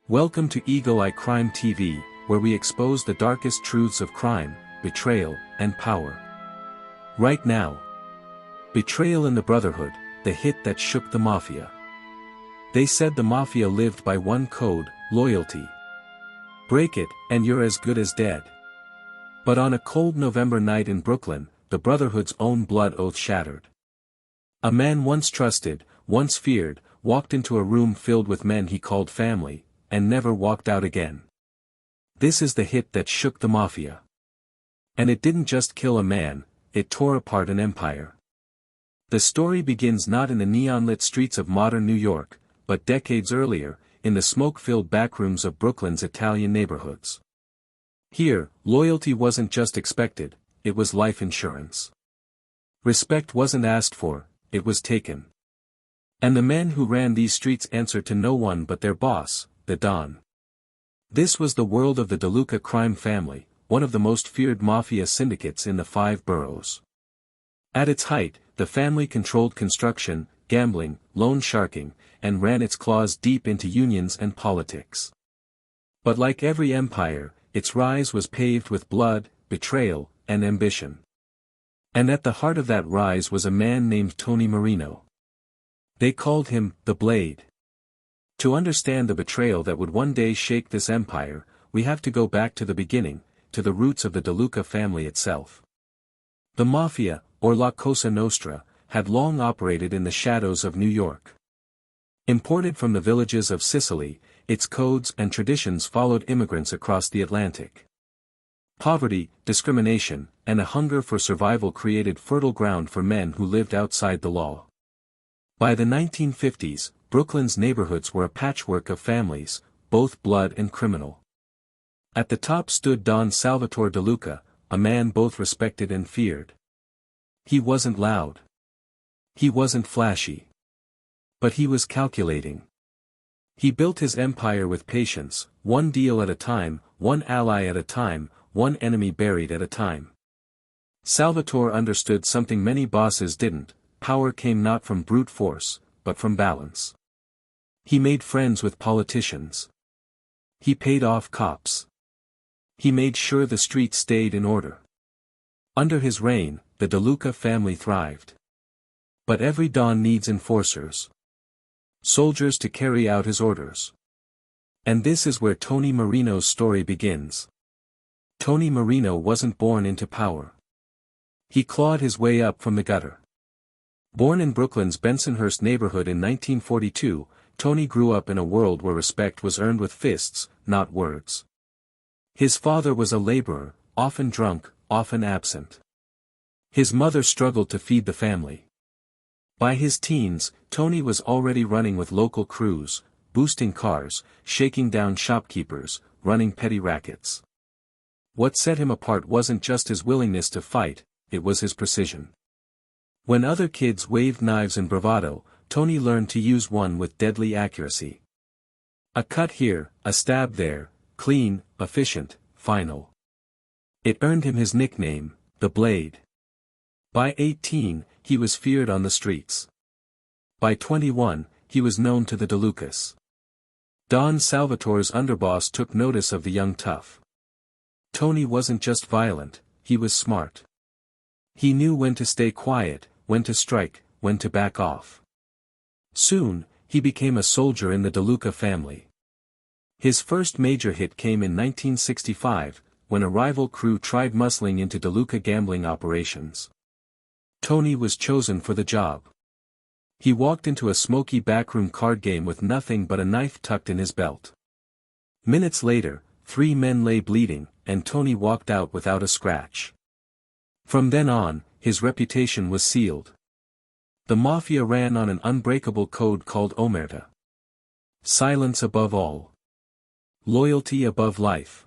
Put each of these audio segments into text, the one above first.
Welcome to Eagle Eye Crime TV, where we expose the darkest truths of crime, betrayal, and power. Right now, Betrayal in the Brotherhood, the hit that shook the Mafia. They said the Mafia lived by one code, loyalty. Break it, and you're as good as dead. But on a cold November night in Brooklyn, the Brotherhood's own blood oath shattered. A man once trusted, once feared, walked into a room filled with men he called family, and never walked out again. This is the hit that shook the Mafia. And it didn't just kill a man, it tore apart an empire. The story begins not in the neon-lit streets of modern New York, but decades earlier, in the smoke-filled backrooms of Brooklyn's Italian neighborhoods. Here, loyalty wasn't just expected, it was life insurance. Respect wasn't asked for, it was taken. And the men who ran these streets answered to no one but their boss, the Don. This was the world of the DeLuca crime family, one of the most feared mafia syndicates in the 5 boroughs. At its height, the family controlled construction, gambling, loan sharking, and ran its claws deep into unions and politics. But like every empire, its rise was paved with blood, betrayal, and ambition. And at the heart of that rise was a man named Tony Marino. They called him the Blade. To understand the betrayal that would one day shake this empire, we have to go back to the beginning, to the roots of the DeLuca family itself. The Mafia, or La Cosa Nostra, had long operated in the shadows of New York. Imported from the villages of Sicily, its codes and traditions followed immigrants across the Atlantic. Poverty, discrimination, and a hunger for survival created fertile ground for men who lived outside the law. By the 1950s, Brooklyn's neighborhoods were a patchwork of families, both blood and criminal. At the top stood Don Salvatore DeLuca, a man both respected and feared. He wasn't loud. He wasn't flashy. But he was calculating. He built his empire with patience, one deal at a time, one ally at a time, one enemy buried at a time. Salvatore understood something many bosses didn't: power came not from brute force, but from balance. He made friends with politicians. He paid off cops. He made sure the streets stayed in order. Under his reign, the DeLuca family thrived. But every Don needs enforcers. Soldiers to carry out his orders. And this is where Tony Marino's story begins. Tony Marino wasn't born into power. He clawed his way up from the gutter. Born in Brooklyn's Bensonhurst neighborhood in 1942, Tony grew up in a world where respect was earned with fists, not words. His father was a laborer, often drunk, often absent. His mother struggled to feed the family. By his teens, Tony was already running with local crews, boosting cars, shaking down shopkeepers, running petty rackets. What set him apart wasn't just his willingness to fight, it was his precision. When other kids waved knives in bravado, Tony learned to use one with deadly accuracy. A cut here, a stab there, clean, efficient, final. It earned him his nickname, the Blade. By 18, he was feared on the streets. By 21, he was known to the DeLucas. Don Salvatore's underboss took notice of the young tough. Tony wasn't just violent, he was smart. He knew when to stay quiet, when to strike, when to back off. Soon, he became a soldier in the DeLuca family. His first major hit came in 1965, when a rival crew tried muscling into DeLuca gambling operations. Tony was chosen for the job. He walked into a smoky backroom card game with nothing but a knife tucked in his belt. Minutes later, 3 men lay bleeding, and Tony walked out without a scratch. From then on, his reputation was sealed. The Mafia ran on an unbreakable code called omertà. Silence above all. Loyalty above life.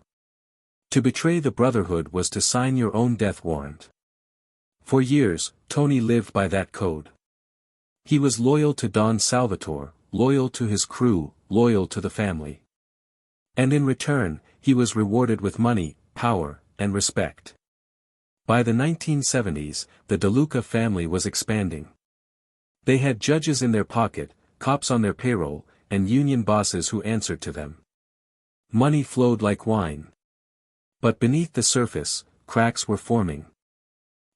To betray the Brotherhood was to sign your own death warrant. For years, Tony lived by that code. He was loyal to Don Salvatore, loyal to his crew, loyal to the family. And in return, he was rewarded with money, power, and respect. By the 1970s, the DeLuca family was expanding. They had judges in their pocket, cops on their payroll, and union bosses who answered to them. Money flowed like wine. But beneath the surface, cracks were forming.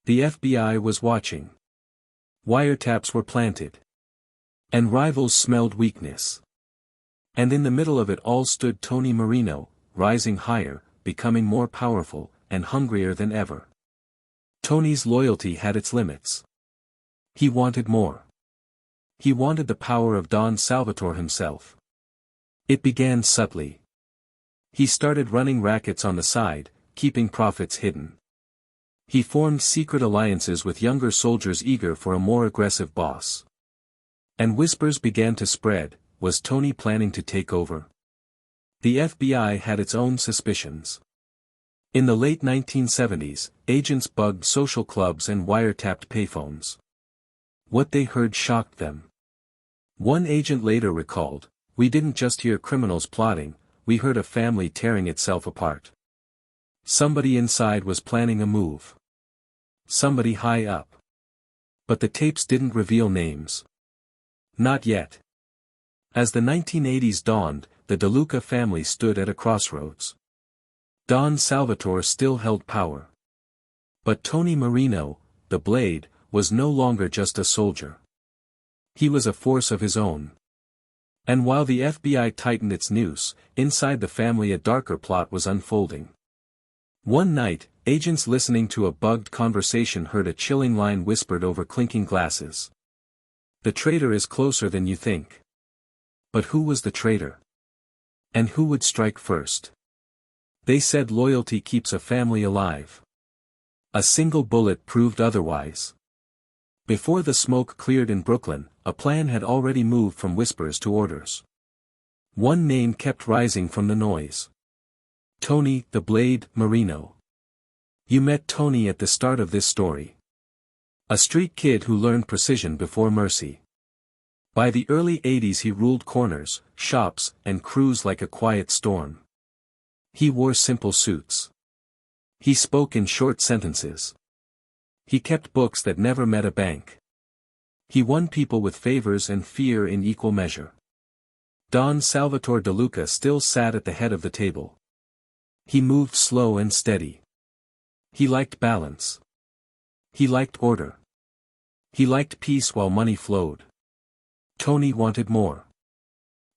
The FBI was watching. Wiretaps were planted. And rivals smelled weakness. And in the middle of it all stood Tony Marino, rising higher, becoming more powerful, and hungrier than ever. Tony's loyalty had its limits. He wanted more. He wanted the power of Don Salvatore himself. It began subtly. He started running rackets on the side, keeping profits hidden. He formed secret alliances with younger soldiers eager for a more aggressive boss. And whispers began to spread, was Tony planning to take over? The FBI had its own suspicions. In the late 1970s, agents bugged social clubs and wiretapped payphones. What they heard shocked them. One agent later recalled, "We didn't just hear criminals plotting, we heard a family tearing itself apart. Somebody inside was planning a move. Somebody high up. But the tapes didn't reveal names. Not yet." As the 1980s dawned, the DeLuca family stood at a crossroads. Don Salvatore still held power. But Tony Marino, the Blade, was no longer just a soldier. He was a force of his own. And while the FBI tightened its noose, inside the family a darker plot was unfolding. One night, agents listening to a bugged conversation heard a chilling line whispered over clinking glasses. "The traitor is closer than you think." But who was the traitor? And who would strike first? They said loyalty keeps a family alive. A single bullet proved otherwise. Before the smoke cleared in Brooklyn, a plan had already moved from whispers to orders. One name kept rising from the noise. Tony, the Blade, Marino. You met Tony at the start of this story. A street kid who learned precision before mercy. By the early 80s he ruled corners, shops, and crews like a quiet storm. He wore simple suits. He spoke in short sentences. He kept books that never met a bank. He won people with favors and fear in equal measure. Don Salvatore DeLuca still sat at the head of the table. He moved slow and steady. He liked balance. He liked order. He liked peace while money flowed. Tony wanted more.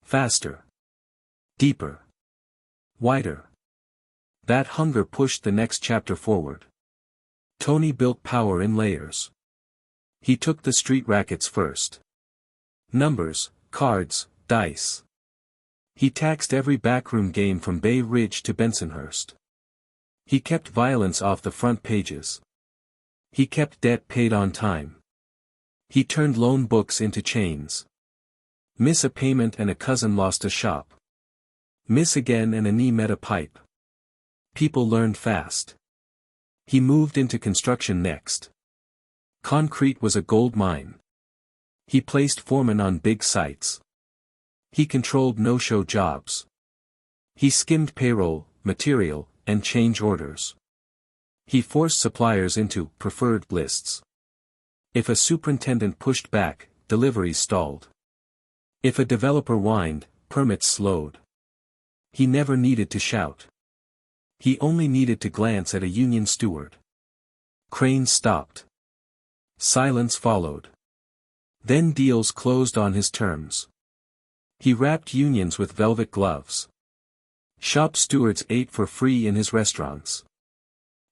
Faster. Deeper. Wider. That hunger pushed the next chapter forward. Tony built power in layers. He took the street rackets first. Numbers, cards, dice. He taxed every backroom game from Bay Ridge to Bensonhurst. He kept violence off the front pages. He kept debt paid on time. He turned loan books into chains. Miss a payment and a cousin lost a shop. Miss again and a knee met a pipe. People learned fast. He moved into construction next. Concrete was a gold mine. He placed foremen on big sites. He controlled no-show jobs. He skimmed payroll, material, and change orders. He forced suppliers into preferred lists. If a superintendent pushed back, deliveries stalled. If a developer whined, permits slowed. He never needed to shout. He only needed to glance at a union steward. Cranes stopped. Silence followed. Then deals closed on his terms. He wrapped unions with velvet gloves. Shop stewards ate for free in his restaurants.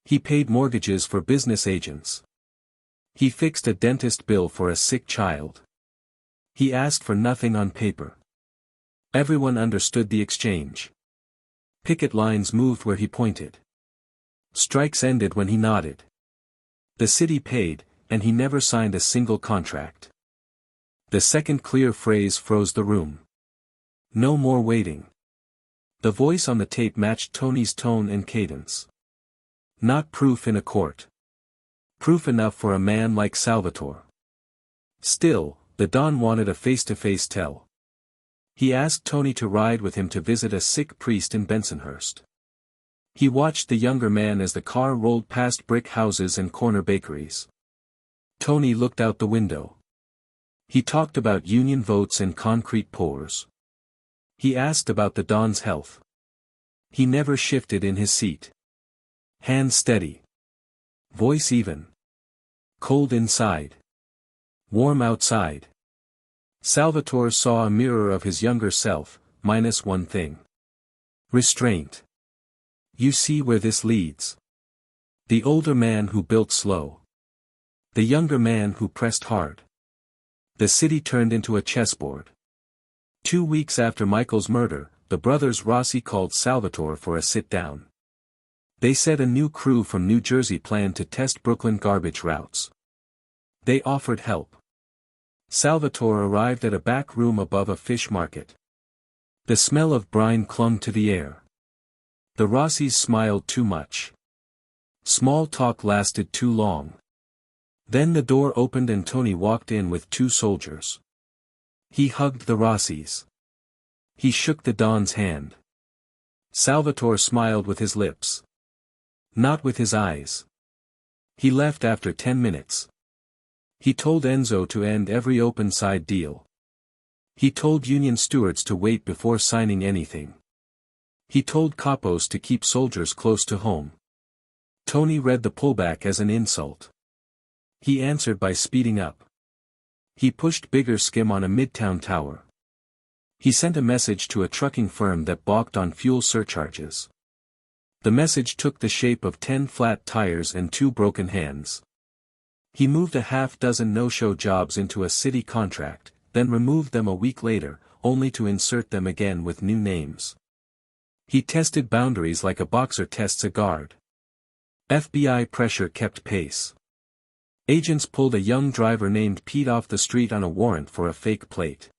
He paid mortgages for business agents. He fixed a dentist bill for a sick child. He asked for nothing on paper. Everyone understood the exchange. Picket lines moved where he pointed. Strikes ended when he nodded. The city paid, and he never signed a single contract. The second clear phrase froze the room. No more waiting. The voice on the tape matched Tony's tone and cadence. Not proof in a court. Proof enough for a man like Salvatore. Still, the Don wanted a face-to-face tell. He asked Tony to ride with him to visit a sick priest in Bensonhurst. He watched the younger man as the car rolled past brick houses and corner bakeries. Tony looked out the window. He talked about union votes and concrete pours. He asked about the Don's health. He never shifted in his seat. Hand steady. Voice even. Cold inside. Warm outside. Salvatore saw a mirror of his younger self, minus one thing. Restraint. You see where this leads. The older man who built slow. The younger man who pressed hard. The city turned into a chessboard. 2 weeks after Michael's murder, the brothers Rossi called Salvatore for a sit-down. They said a new crew from New Jersey planned to test Brooklyn garbage routes. They offered help. Salvatore arrived at a back room above a fish market. The smell of brine clung to the air. The Rossis smiled too much. Small talk lasted too long. Then the door opened and Tony walked in with 2 soldiers. He hugged the Rossis. He shook the Don's hand. Salvatore smiled with his lips. Not with his eyes. He left after 10 minutes. He told Enzo to end every open-side deal. He told union stewards to wait before signing anything. He told capos to keep soldiers close to home. Tony read the pullback as an insult. He answered by speeding up. He pushed bigger skim on a midtown tower. He sent a message to a trucking firm that balked on fuel surcharges. The message took the shape of 10 flat tires and 2 broken hands. He moved a half-dozen no-show jobs into a city contract, then removed them a week later, only to insert them again with new names. He tested boundaries like a boxer tests a guard. FBI pressure kept pace. Agents pulled a young driver named Pete off the street on a warrant for a fake plate.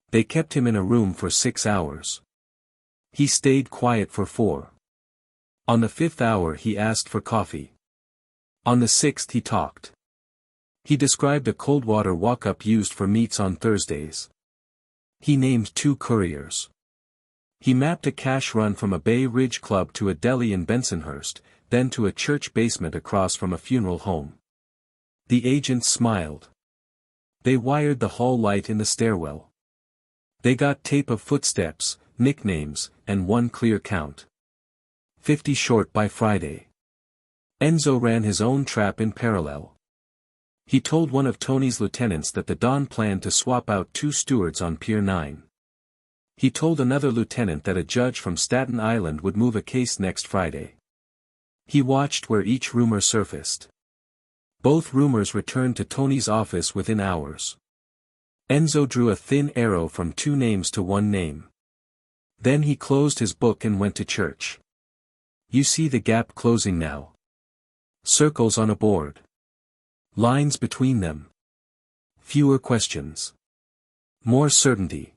They kept him in a room for 6 hours. He stayed quiet for 4. On the 5th hour he asked for coffee. On the 6th he talked. He described a cold water walk-up used for meats on Thursdays. He named 2 couriers. He mapped a cash run from a Bay Ridge club to a deli in Bensonhurst, then to a church basement across from a funeral home. The agents smiled. They wired the hall light in the stairwell. They got tape of footsteps, nicknames, and 1 clear count. 50 short by Friday. Enzo ran his own trap in parallel. He told one of Tony's lieutenants that the Don planned to swap out 2 stewards on Pier 9. He told another lieutenant that a judge from Staten Island would move a case next Friday. He watched where each rumor surfaced. Both rumors returned to Tony's office within hours. Enzo drew a thin arrow from 2 names to 1 name. Then he closed his book and went to church. You see the gap closing now. Circles on a board. Lines between them. Fewer questions. More certainty.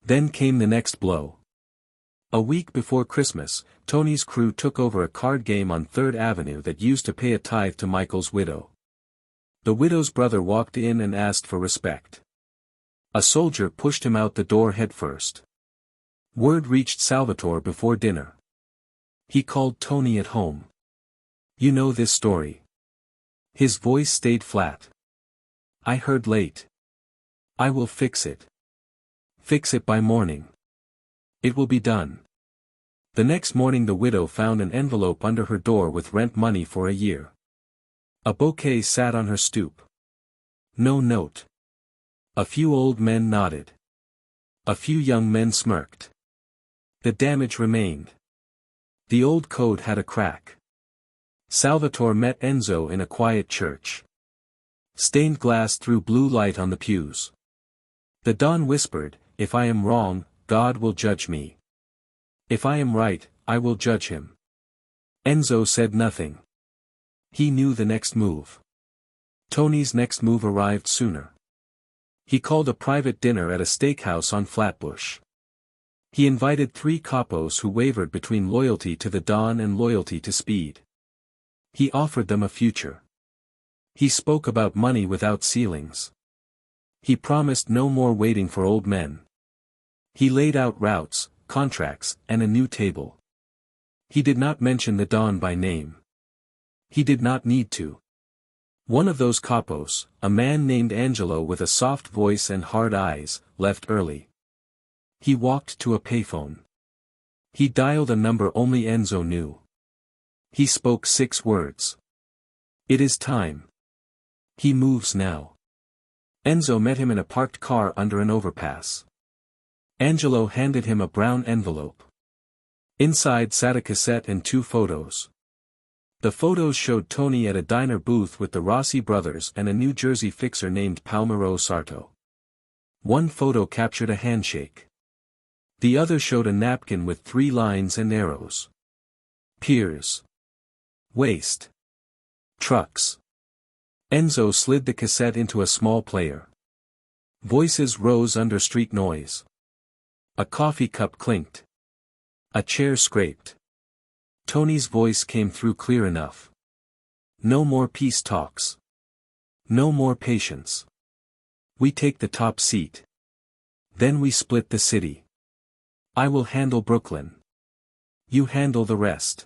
Then came the next blow. A week before Christmas, Tony's crew took over a card game on 3rd Avenue that used to pay a tithe to Michael's widow. The widow's brother walked in and asked for respect. A soldier pushed him out the door headfirst. Word reached Salvatore before dinner. He called Tony at home. You know this story. His voice stayed flat. I heard late. I will fix it. Fix it by morning. It will be done. The next morning the widow found an envelope under her door with rent money for a year. A bouquet sat on her stoop. No note. A few old men nodded. A few young men smirked. The damage remained. The old code had a crack. Salvatore met Enzo in a quiet church. Stained glass threw blue light on the pews. The Don whispered, "If I am wrong, God will judge me. If I am right, I will judge him." Enzo said nothing. He knew the next move. Tony's next move arrived sooner. He called a private dinner at a steakhouse on Flatbush. He invited 3 capos who wavered between loyalty to the Don and loyalty to Speed. He offered them a future. He spoke about money without ceilings. He promised no more waiting for old men. He laid out routes, contracts, and a new table. He did not mention the Don by name. He did not need to. One of those capos, a man named Angelo with a soft voice and hard eyes, left early. He walked to a payphone. He dialed a number only Enzo knew. He spoke 6 words. It is time. He moves now. Enzo met him in a parked car under an overpass. Angelo handed him a brown envelope. Inside sat a cassette and 2 photos. The photos showed Tony at a diner booth with the Rossi brothers and a New Jersey fixer named Palmiro Sarto. One photo captured a handshake. The other showed a napkin with 3 lines and arrows. Piers. Waste. Trucks. Enzo slid the cassette into a small player. Voices rose under street noise. A coffee cup clinked. A chair scraped. Tony's voice came through clear enough. No more peace talks. No more patience. We take the top seat. Then we split the city. I will handle Brooklyn. You handle the rest.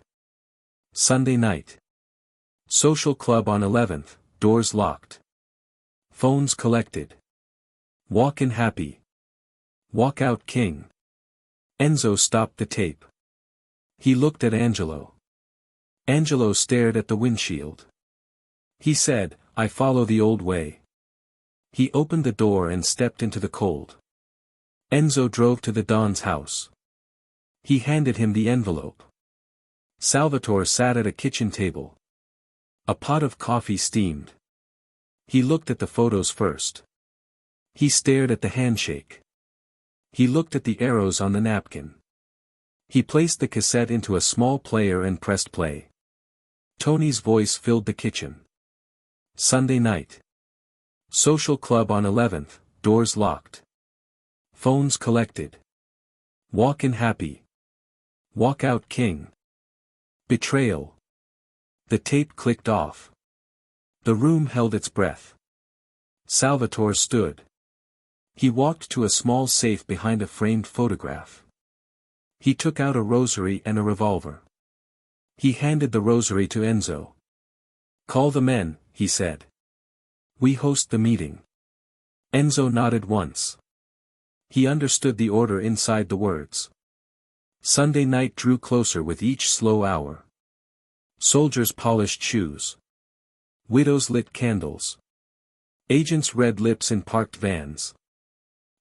Sunday night. Social club on 11th, doors locked. Phones collected. Walk in happy. Walk out king. Enzo stopped the tape. He looked at Angelo. Angelo stared at the windshield. He said, I follow the old way. He opened the door and stepped into the cold. Enzo drove to the Don's house. He handed him the envelope. Salvatore sat at a kitchen table. A pot of coffee steamed. He looked at the photos first. He stared at the handshake. He looked at the arrows on the napkin. He placed the cassette into a small player and pressed play. Tony's voice filled the kitchen. Sunday night. Social club on 11th, doors locked. Phones collected. Walk in happy. Walk out king. Betrayal. The tape clicked off. The room held its breath. Salvatore stood. He walked to a small safe behind a framed photograph. He took out a rosary and a revolver. He handed the rosary to Enzo. Call the men, he said. We host the meeting. Enzo nodded once. He understood the order inside the words. Sunday night drew closer with each slow hour. Soldiers polished shoes. Widows lit candles. Agents read lips in parked vans.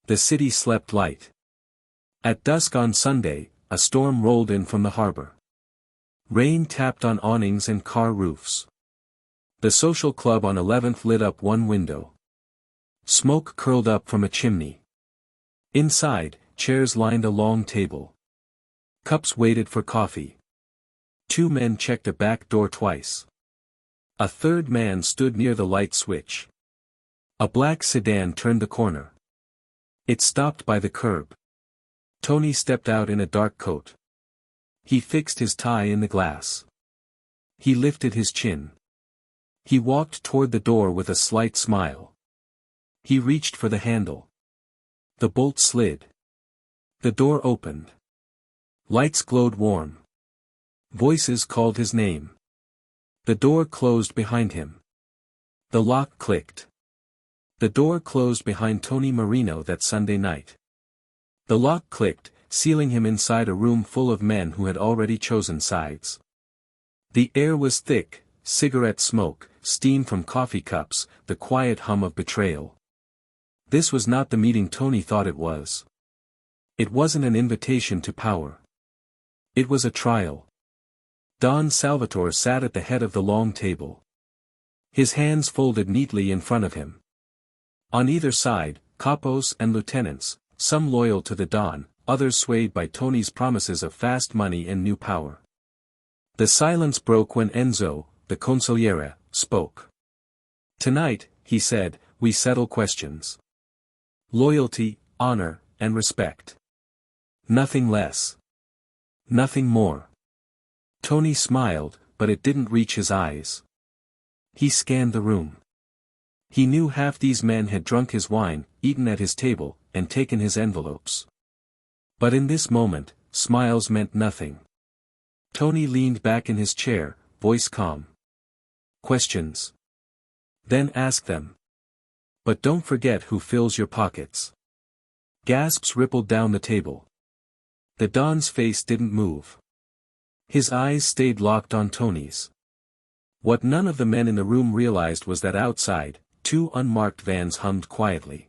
The city slept light. At dusk on Sunday, a storm rolled in from the harbor. Rain tapped on awnings and car roofs. The social club on 11th lit up one window. Smoke curled up from a chimney. Inside, chairs lined a long table. Cups waited for coffee. 2 men checked a back door twice. A 3rd man stood near the light switch. A black sedan turned the corner. It stopped by the curb. Tony stepped out in a dark coat. He fixed his tie in the glass. He lifted his chin. He walked toward the door with a slight smile. He reached for the handle. The bolt slid. The door opened. Lights glowed warm. Voices called his name. The door closed behind him. The lock clicked. The door closed behind Tony Marino that Sunday night. The lock clicked, sealing him inside a room full of men who had already chosen sides. The air was thick, cigarette smoke, steam from coffee cups, the quiet hum of betrayal. This was not the meeting Tony thought it was. It wasn't an invitation to power. It was a trial. Don Salvatore sat at the head of the long table. His hands folded neatly in front of him. On either side, capos and lieutenants, some loyal to the Don, others swayed by Tony's promises of fast money and new power. The silence broke when Enzo, the consigliere, spoke. Tonight, he said, we settle questions. Loyalty, honor, and respect. Nothing less. Nothing more. Tony smiled, but it didn't reach his eyes. He scanned the room. He knew half these men had drunk his wine, eaten at his table, and taken his envelopes. But in this moment, smiles meant nothing. Tony leaned back in his chair, voice calm. Questions? Then ask them. But don't forget who fills your pockets. Gasps rippled down the table. The Don's face didn't move. His eyes stayed locked on Tony's. What none of the men in the room realized was that outside, two unmarked vans hummed quietly.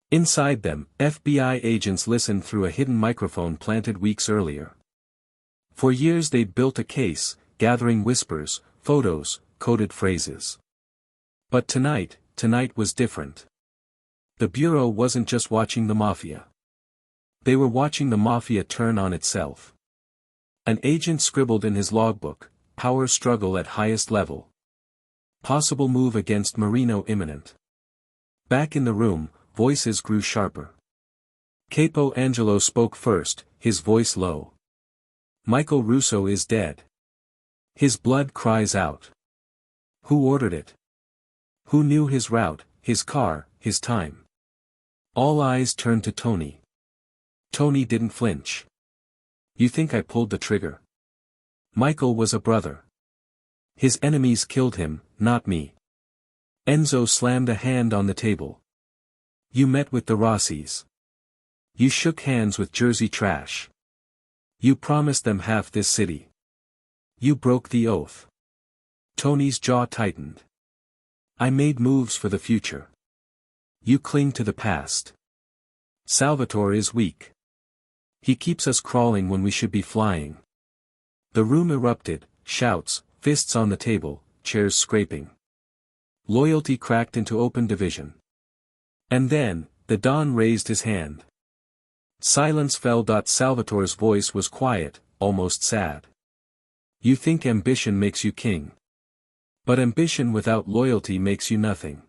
Inside them, FBI agents listened through a hidden microphone planted weeks earlier. For years they'd built a case, gathering whispers, photos, coded phrases. But tonight was different. The Bureau wasn't just watching the Mafia. They were watching the Mafia turn on itself. An agent scribbled in his logbook, "Power struggle at highest level. Possible move against Marino imminent." Back in the room, voices grew sharper. Capo Angelo spoke first, his voice low. "Michael Russo is dead. His blood cries out. Who ordered it? Who knew his route, his car, his time?" All eyes turned to Tony. Tony didn't flinch. "You think I pulled the trigger? Michael was a brother. His enemies killed him, not me." Enzo slammed a hand on the table. "You met with the Rossies. You shook hands with Jersey Trash. You promised them half this city. You broke the oath." Tony's jaw tightened. "I made moves for the future. You cling to the past. Salvatore is weak. He keeps us crawling when we should be flying." The room erupted, shouts, fists on the table, chairs scraping. Loyalty cracked into open division. And then, the Don raised his hand. Silence fell. Salvatore's voice was quiet, almost sad. "You think ambition makes you king. But ambition without loyalty makes you nothing.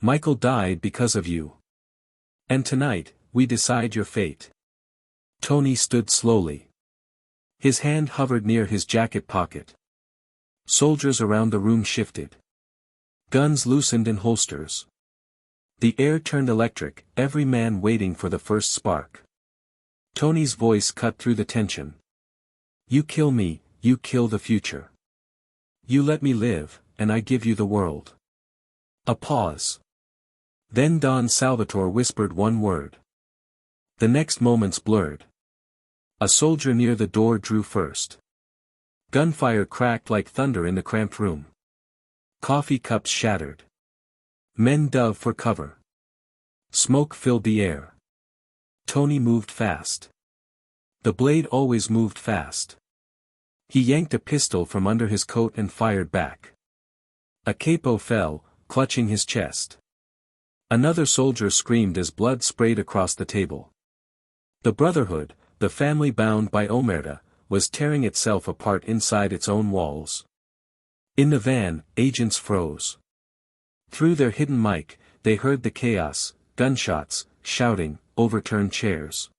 Michael died because of you. And tonight, we decide your fate." Tony stood slowly. His hand hovered near his jacket pocket. Soldiers around the room shifted. Guns loosened in holsters. The air turned electric, every man waiting for the first spark. Tony's voice cut through the tension. "You kill me, you kill the future. You let me live, and I give you the world." A pause. Then Don Salvatore whispered one word. The next moments blurred. A soldier near the door drew first. Gunfire cracked like thunder in the cramped room. Coffee cups shattered. Men dove for cover. Smoke filled the air. Tony moved fast. The blade always moved fast. He yanked a pistol from under his coat and fired back. A capo fell, clutching his chest. Another soldier screamed as blood sprayed across the table. The Brotherhood, the family bound by omertà, was tearing itself apart inside its own walls. In the van, agents froze. Through their hidden mic, they heard the chaos, gunshots, shouting, overturned chairs.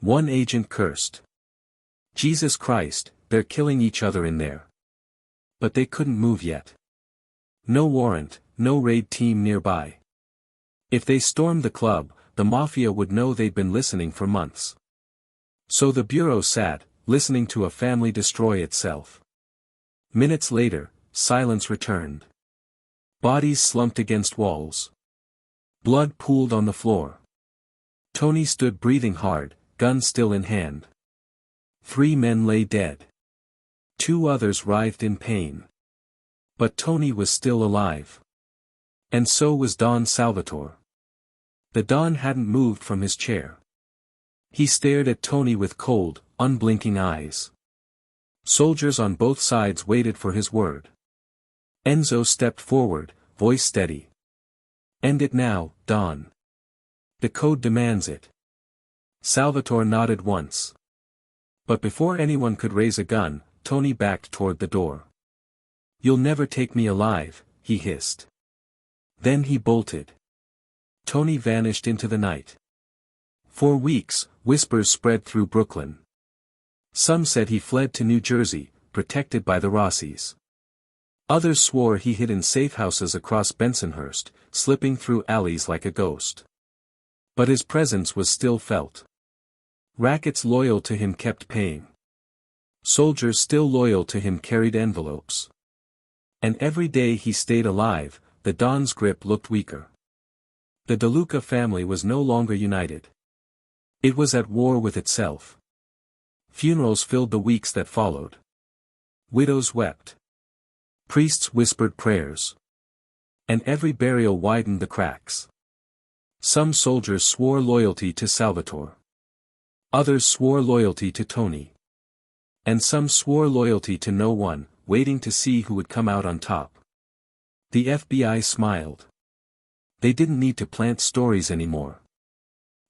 One agent cursed. "Jesus Christ, they're killing each other in there." But they couldn't move yet. No warrant, no raid team nearby. If they stormed the club, the Mafia would know they'd been listening for months. So the Bureau sat, listening to a family destroy itself. Minutes later, silence returned. Bodies slumped against walls. Blood pooled on the floor. Tony stood breathing hard, gun still in hand. 3 men lay dead. 2 others writhed in pain. But Tony was still alive. And so was Don Salvatore. The Don hadn't moved from his chair. He stared at Tony with cold, unblinking eyes. Soldiers on both sides waited for his word. Enzo stepped forward, voice steady. "End it now, Don. The code demands it." Salvatore nodded once. But before anyone could raise a gun, Tony backed toward the door. "You'll never take me alive," he hissed. Then he bolted. Tony vanished into the night. For weeks, whispers spread through Brooklyn. Some said he fled to New Jersey, protected by the Rossies. Others swore he hid in safe houses across Bensonhurst, slipping through alleys like a ghost. But his presence was still felt. Rackets loyal to him kept paying. Soldiers still loyal to him carried envelopes. And every day he stayed alive, the Don's grip looked weaker. The DeLuca family was no longer united. It was at war with itself. Funerals filled the weeks that followed. Widows wept. Priests whispered prayers. And every burial widened the cracks. Some soldiers swore loyalty to Salvatore. Others swore loyalty to Tony. And some swore loyalty to no one, waiting to see who would come out on top. The FBI smiled. They didn't need to plant stories anymore.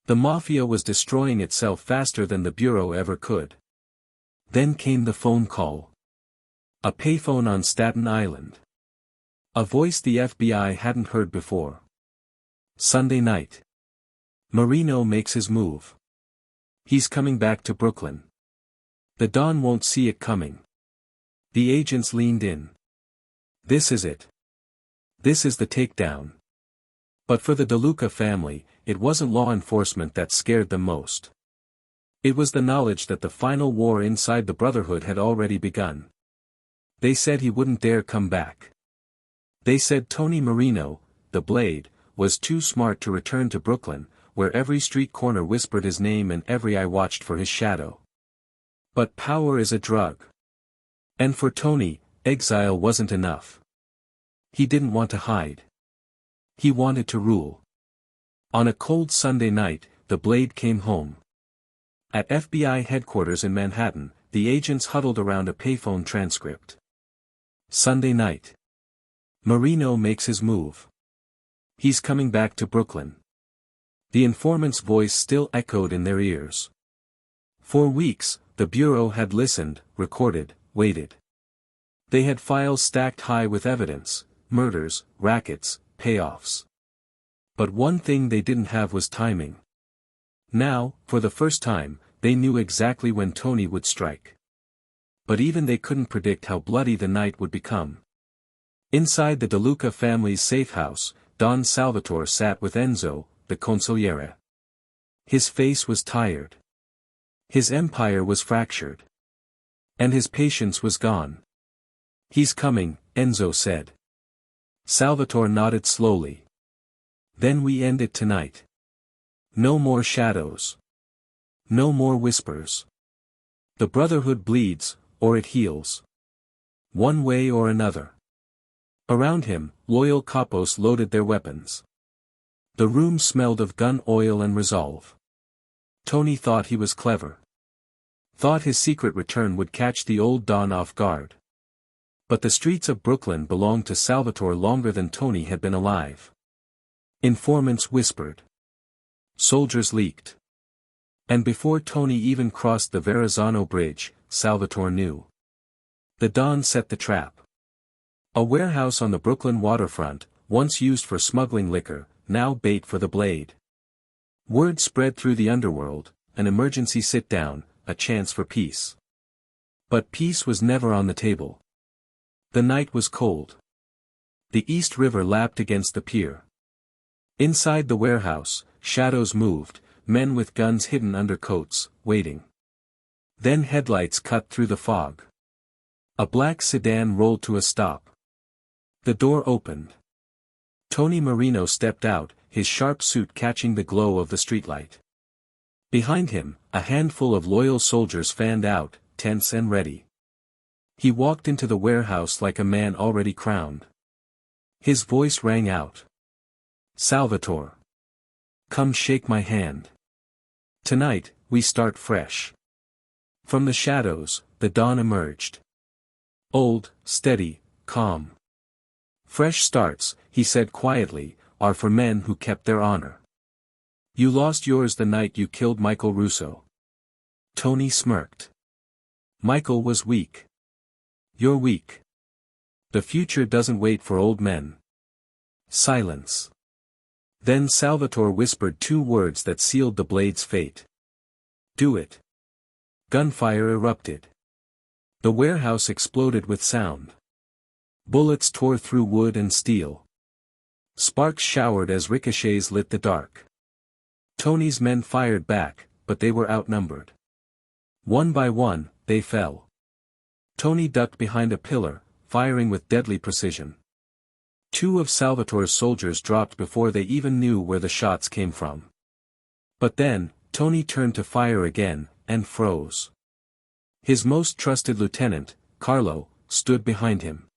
The Mafia was destroying itself faster than the Bureau ever could. Then came the phone call. A payphone on Staten Island. A voice the FBI hadn't heard before. Sunday night. Marino makes his move. He's coming back to Brooklyn. The Don won't see it coming. The agents leaned in. This is it. This is the takedown. But for the DeLuca family, it wasn't law enforcement that scared them most. It was the knowledge that the final war inside the Brotherhood had already begun. They said he wouldn't dare come back. They said Tony Marino, the Blade, was too smart to return to Brooklyn, where every street corner whispered his name and every eye watched for his shadow. But power is a drug. And for Tony, exile wasn't enough. He didn't want to hide. He wanted to rule. On a cold Sunday night, the Blade came home. At FBI headquarters in Manhattan, the agents huddled around a payphone transcript. Sunday night. Marino makes his move. He's coming back to Brooklyn. The informant's voice still echoed in their ears. For weeks, the Bureau had listened, recorded, waited. They had files stacked high with evidence, murders, rackets, payoffs. But one thing they didn't have was timing. Now, for the first time, they knew exactly when Tony would strike. But even they couldn't predict how bloody the night would become. Inside the DeLuca family's safe house, Don Salvatore sat with Enzo, the consigliere. His face was tired. His empire was fractured. And his patience was gone. He's coming, Enzo said. Salvatore nodded slowly. Then we end it tonight. No more shadows. No more whispers. The Brotherhood bleeds, or it heals. One way or another. Around him, loyal capos loaded their weapons. The room smelled of gun oil and resolve. Tony thought he was clever. Thought his secret return would catch the old Don off guard. But the streets of Brooklyn belonged to Salvatore longer than Tony had been alive. Informants whispered. Soldiers leaked. And before Tony even crossed the Verrazzano Bridge, Salvatore knew. The Don set the trap. A warehouse on the Brooklyn waterfront, once used for smuggling liquor, now bait for the Blade. Word spread through the underworld, an emergency sit-down, a chance for peace. But peace was never on the table. The night was cold. The East River lapped against the pier. Inside the warehouse, shadows moved, men with guns hidden under coats, waiting. Then headlights cut through the fog. A black sedan rolled to a stop. The door opened. Tony Marino stepped out, his sharp suit catching the glow of the streetlight. Behind him, a handful of loyal soldiers fanned out, tense and ready. He walked into the warehouse like a man already crowned. His voice rang out. Salvatore. Come shake my hand. Tonight, we start fresh. From the shadows, the dawn emerged. Old, steady, calm. Fresh starts, he said quietly, are for men who kept their honor. You lost yours the night you killed Michael Russo. Tony smirked. Michael was weak. You're weak. The future doesn't wait for old men. Silence. Then Salvatore whispered two words that sealed the Blade's fate. Do it. Gunfire erupted. The warehouse exploded with sound. Bullets tore through wood and steel. Sparks showered as ricochets lit the dark. Tony's men fired back, but they were outnumbered. One by one, they fell. Tony ducked behind a pillar, firing with deadly precision. Two of Salvatore's soldiers dropped before they even knew where the shots came from. But then, Tony turned to fire again, and froze. His most trusted lieutenant, Carlo, stood behind him.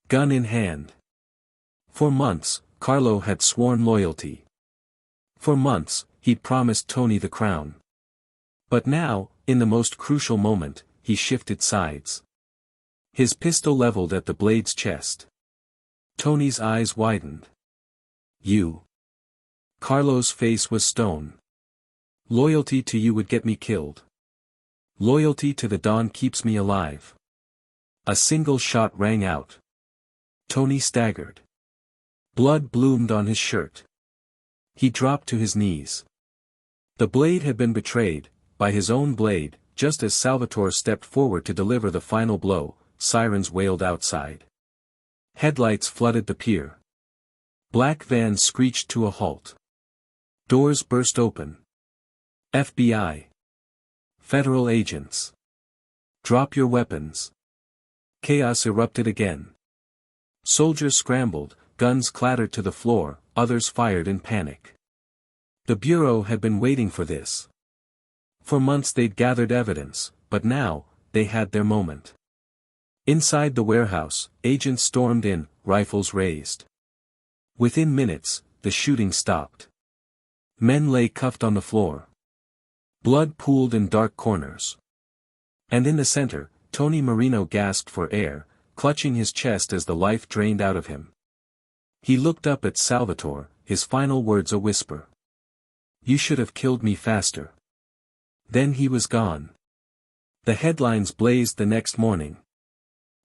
Gun in hand. For months, Carlo had sworn loyalty. For months, he'd promised Tony the crown. But now, in the most crucial moment, he shifted sides. His pistol leveled at the blade's chest. Tony's eyes widened. You. Carlo's face was stone. Loyalty to you would get me killed. Loyalty to the Dawn keeps me alive. A single shot rang out. Tony staggered. Blood bloomed on his shirt. He dropped to his knees. The blade had been betrayed, by his own blade, just as Salvatore stepped forward to deliver the final blow. Sirens wailed outside. Headlights flooded the pier. Black vans screeched to a halt. Doors burst open. FBI. Federal agents. Drop your weapons. Chaos erupted again. Soldiers scrambled, guns clattered to the floor, others fired in panic. The Bureau had been waiting for this. For months they'd gathered evidence, but now, they had their moment. Inside the warehouse, agents stormed in, rifles raised. Within minutes, the shooting stopped. Men lay cuffed on the floor. Blood pooled in dark corners. And in the center, Tony Marino gasped for air, clutching his chest as the life drained out of him. He looked up at Salvatore, his final words a whisper. You should have killed me faster. Then he was gone. The headlines blazed the next morning.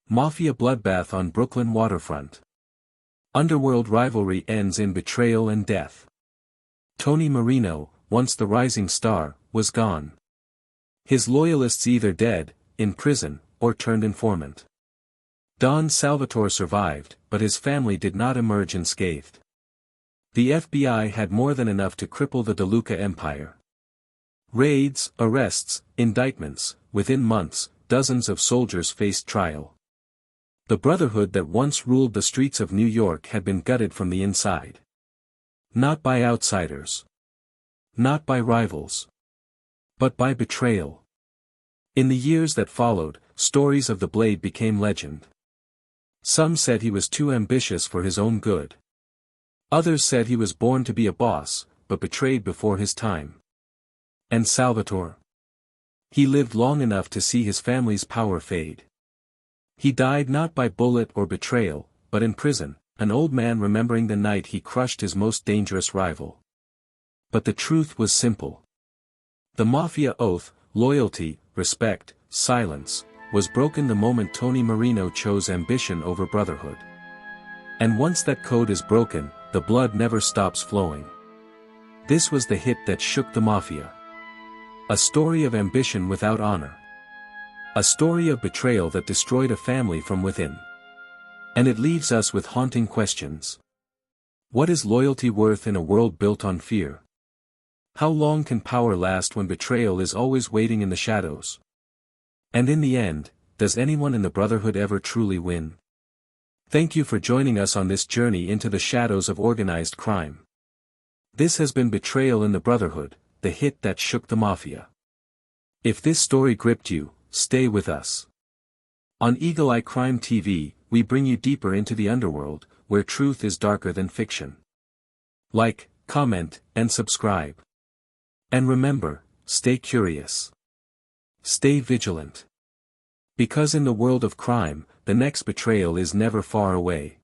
Mafia bloodbath on Brooklyn waterfront. Underworld rivalry ends in betrayal and death. Tony Marino, once the rising star, was gone. His loyalists either dead, in prison, or turned informant. Don Salvatore survived, but his family did not emerge unscathed. The FBI had more than enough to cripple the DeLuca empire. Raids, arrests, indictments, within months, dozens of soldiers faced trial. The Brotherhood that once ruled the streets of New York had been gutted from the inside. Not by outsiders. Not by rivals. But by betrayal. In the years that followed, stories of the Blade became legend. Some said he was too ambitious for his own good. Others said he was born to be a boss, but betrayed before his time. And Salvatore? He lived long enough to see his family's power fade. He died not by bullet or betrayal, but in prison, an old man remembering the night he crushed his most dangerous rival. But the truth was simple. The Mafia oath, loyalty, respect, silence, was broken the moment Tony Marino chose ambition over brotherhood. And once that code is broken, the blood never stops flowing. This was the hit that shook the Mafia. A story of ambition without honor. A story of betrayal that destroyed a family from within. And it leaves us with haunting questions. What is loyalty worth in a world built on fear? How long can power last when betrayal is always waiting in the shadows? And in the end, does anyone in the Brotherhood ever truly win? Thank you for joining us on this journey into the shadows of organized crime. This has been Betrayal in the Brotherhood, the hit that shook the Mafia. If this story gripped you, stay with us. On Eagle Eye Crime TV, we bring you deeper into the underworld, where truth is darker than fiction. Like, comment, and subscribe. And remember, stay curious. Stay vigilant. Because in the world of crime, the next betrayal is never far away.